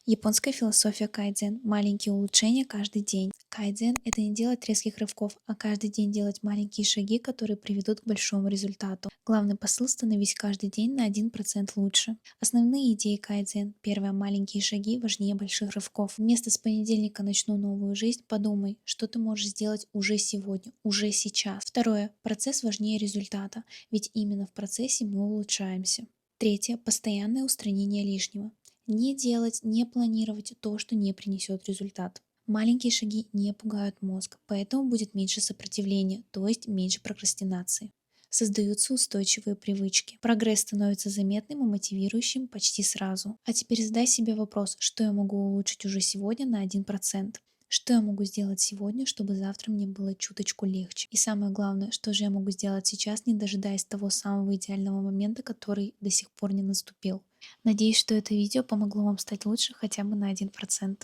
Японская философия кайдзен – маленькие улучшения каждый день. Кайдзен – это не делать резких рывков, а каждый день делать маленькие шаги, которые приведут к большому результату. Главный посыл – становись каждый день на 1% лучше. Основные идеи кайдзен. Первое – маленькие шаги важнее больших рывков. Вместо «с понедельника начну новую жизнь» подумай, что ты можешь сделать уже сегодня, уже сейчас. Второе – процесс важнее результата, ведь именно в процессе мы улучшаемся. Третье – постоянное устранение лишнего. Не делать, не планировать то, что не принесет результат. Маленькие шаги не пугают мозг, поэтому будет меньше сопротивления, то есть меньше прокрастинации. Создаются устойчивые привычки. Прогресс становится заметным и мотивирующим почти сразу. А теперь задай себе вопрос, что я могу улучшить уже сегодня на 1%. Что я могу сделать сегодня, чтобы завтра мне было чуточку легче? И самое главное, что же я могу сделать сейчас, не дожидаясь того самого идеального момента, который до сих пор не наступил? Надеюсь, что это видео помогло вам стать лучше хотя бы на 1%.